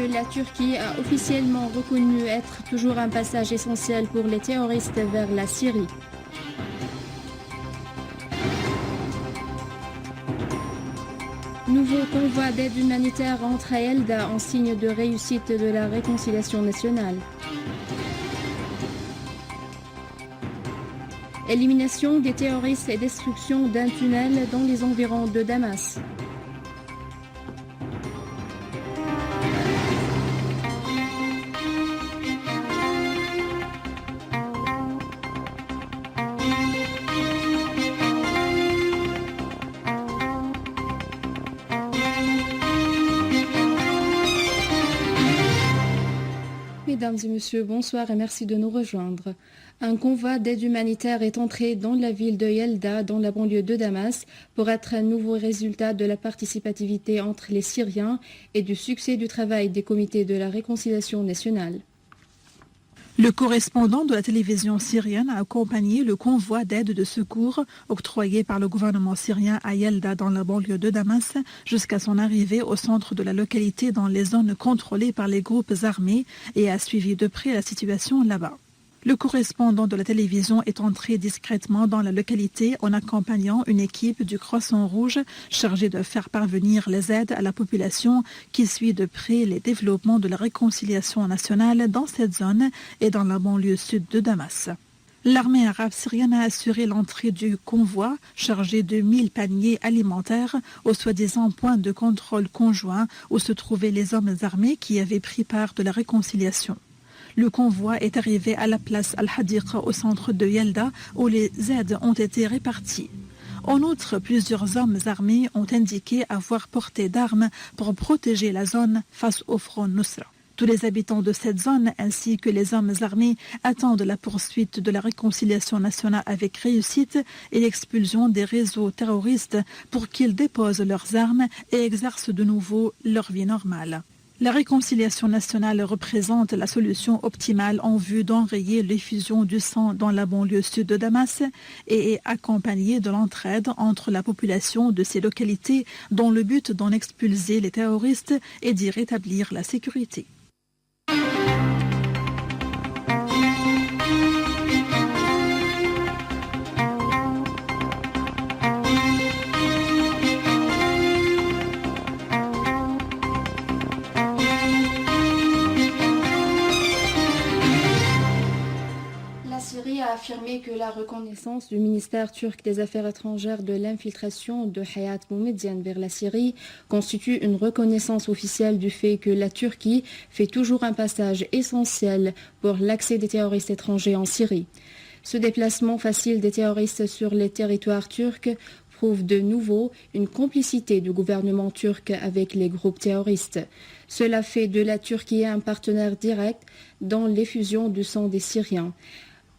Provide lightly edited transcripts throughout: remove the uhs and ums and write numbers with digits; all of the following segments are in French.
la Turquie a officiellement reconnu être toujours un passage essentiel pour les terroristes vers la Syrie. Nouveau convoi d'aide humanitaire entre à Elda en signe de réussite de la réconciliation nationale. Élimination des terroristes et destruction d'un tunnel dans les environs de Damas. Mesdames et messieurs, bonsoir et merci de nous rejoindre. Un convoi d'aide humanitaire est entré dans la ville de Yelda, dans la banlieue de Damas, pour être un nouveau résultat de la participativité entre les Syriens et du succès du travail des comités de la réconciliation nationale. Le correspondant de la télévision syrienne a accompagné le convoi d'aide de secours octroyé par le gouvernement syrien à Yelda dans la banlieue de Damas jusqu'à son arrivée au centre de la localité dans les zones contrôlées par les groupes armés et a suivi de près la situation là-bas. Le correspondant de la télévision est entré discrètement dans la localité en accompagnant une équipe du Croissant Rouge chargée de faire parvenir les aides à la population qui suit de près les développements de la réconciliation nationale dans cette zone et dans la banlieue sud de Damas. L'armée arabe syrienne a assuré l'entrée du convoi chargé de 1000 paniers alimentaires au soi-disant point de contrôle conjoint où se trouvaient les hommes armés qui avaient pris part de la réconciliation. Le convoi est arrivé à la place Al-Hadiq au centre de Yelda où les aides ont été réparties. En outre, plusieurs hommes armés ont indiqué avoir porté d'armes pour protéger la zone face au front Nusra. Tous les habitants de cette zone ainsi que les hommes armés attendent la poursuite de la réconciliation nationale avec réussite et l'expulsion des réseaux terroristes pour qu'ils déposent leurs armes et exercent de nouveau leur vie normale. La réconciliation nationale représente la solution optimale en vue d'enrayer l'effusion du sang dans la banlieue sud de Damas et est accompagnée de l'entraide entre la population de ces localités dans le but d'en expulser les terroristes et d'y rétablir la sécurité. A affirmé que la reconnaissance du ministère turc des Affaires étrangères de l'infiltration de Hayat Boumediene vers la Syrie constitue une reconnaissance officielle du fait que la Turquie fait toujours un passage essentiel pour l'accès des terroristes étrangers en Syrie. Ce déplacement facile des terroristes sur les territoires turcs prouve de nouveau une complicité du gouvernement turc avec les groupes terroristes. Cela fait de la Turquie un partenaire direct dans l'effusion du sang des Syriens,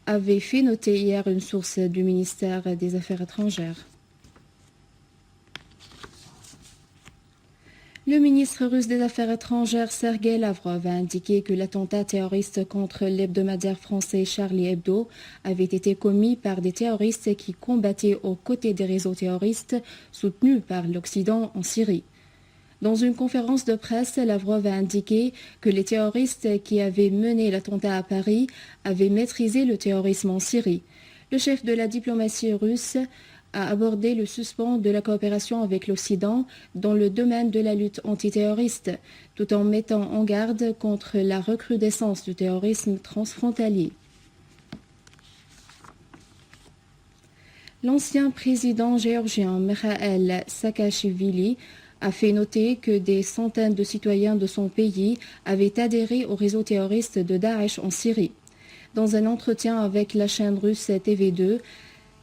avait fait noter hier une source du ministère des Affaires étrangères. Le ministre russe des Affaires étrangères Sergei Lavrov a indiqué que l'attentat terroriste contre l'hebdomadaire français Charlie Hebdo avait été commis par des terroristes qui combattaient aux côtés des réseaux terroristes soutenus par l'Occident en Syrie. Dans une conférence de presse, Lavrov a indiqué que les terroristes qui avaient mené l'attentat à Paris avaient maîtrisé le terrorisme en Syrie. Le chef de la diplomatie russe a abordé le suspens de la coopération avec l'Occident dans le domaine de la lutte antiterroriste, tout en mettant en garde contre la recrudescence du terrorisme transfrontalier. L'ancien président géorgien Mikhail Saakashvili a fait noter que des centaines de citoyens de son pays avaient adhéré au réseau terroriste de Daesh en Syrie. Dans un entretien avec la chaîne russe TV2,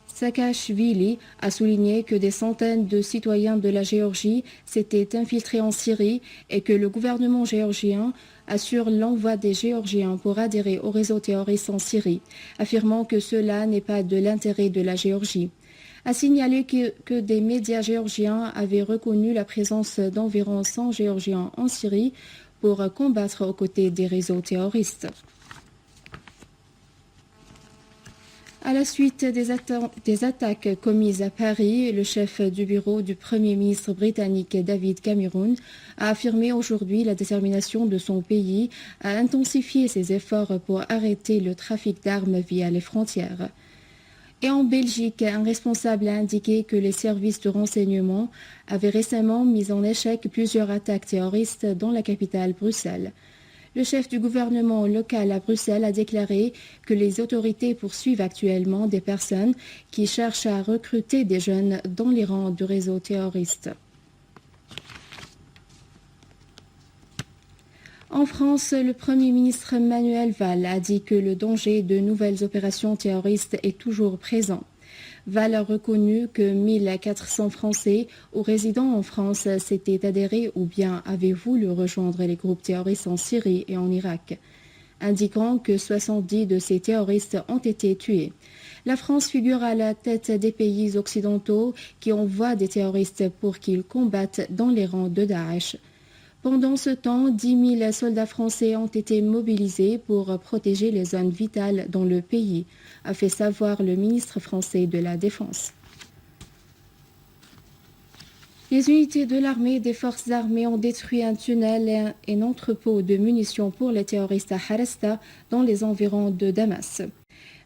Saakashvili a souligné que des centaines de citoyens de la Géorgie s'étaient infiltrés en Syrie et que le gouvernement géorgien assure l'envoi des Géorgiens pour adhérer au réseau terroriste en Syrie, affirmant que cela n'est pas de l'intérêt de la Géorgie. A signalé que des médias géorgiens avaient reconnu la présence d'environ 100 Géorgiens en Syrie pour combattre aux côtés des réseaux terroristes. À la suite des attaques commises à Paris, le chef du bureau du Premier ministre britannique David Cameron a affirmé aujourd'hui la détermination de son pays à intensifier ses efforts pour arrêter le trafic d'armes via les frontières. Et en Belgique, un responsable a indiqué que les services de renseignement avaient récemment mis en échec plusieurs attaques terroristes dans la capitale Bruxelles. Le chef du gouvernement local à Bruxelles a déclaré que les autorités poursuivent actuellement des personnes qui cherchent à recruter des jeunes dans les rangs du réseau terroriste. En France, le Premier ministre Manuel Valls a dit que le danger de nouvelles opérations terroristes est toujours présent. Valls a reconnu que 1400 Français ou résidents en France s'étaient adhérés ou bien avaient voulu rejoindre les groupes terroristes en Syrie et en Irak, indiquant que 70 de ces terroristes ont été tués. La France figure à la tête des pays occidentaux qui envoient des terroristes pour qu'ils combattent dans les rangs de Daesh. Pendant ce temps, 10 000 soldats français ont été mobilisés pour protéger les zones vitales dans le pays, a fait savoir le ministre français de la Défense. Les unités de l'armée et des forces armées ont détruit un tunnel et un entrepôt de munitions pour les terroristes à Harasta, dans les environs de Damas.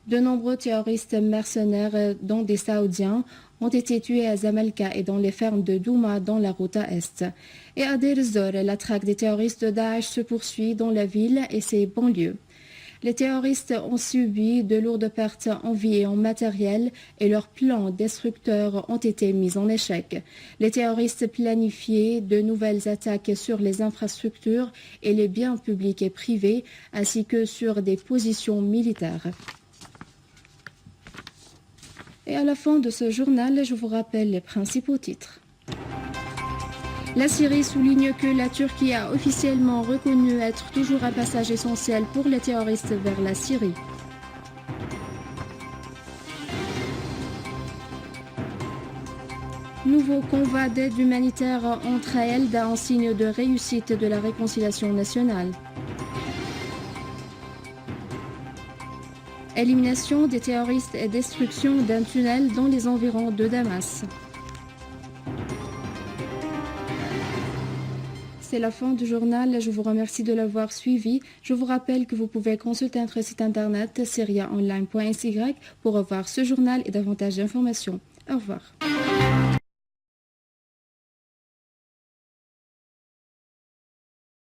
De nombreux terroristes mercenaires, dont des Saoudiens, ont été tués à Zamalka et dans les fermes de Douma dans la route à Est. Et à Deir ez-Zor, la traque des terroristes de Daesh se poursuit dans la ville et ses banlieues. Les terroristes ont subi de lourdes pertes en vie et en matériel et leurs plans destructeurs ont été mis en échec. Les terroristes planifiaient de nouvelles attaques sur les infrastructures et les biens publics et privés, ainsi que sur des positions militaires. Et à la fin de ce journal, je vous rappelle les principaux titres. La Syrie souligne que la Turquie a officiellement reconnu être toujours un passage essentiel pour les terroristes vers la Syrie. Nouveau convoi d'aide humanitaire entre Elda en signe de réussite de la réconciliation nationale. Élimination des terroristes et destruction d'un tunnel dans les environs de Damas. C'est la fin du journal. Je vous remercie de l'avoir suivi. Je vous rappelle que vous pouvez consulter notre site internet syriaonline.sy pour revoir ce journal et davantage d'informations. Au revoir.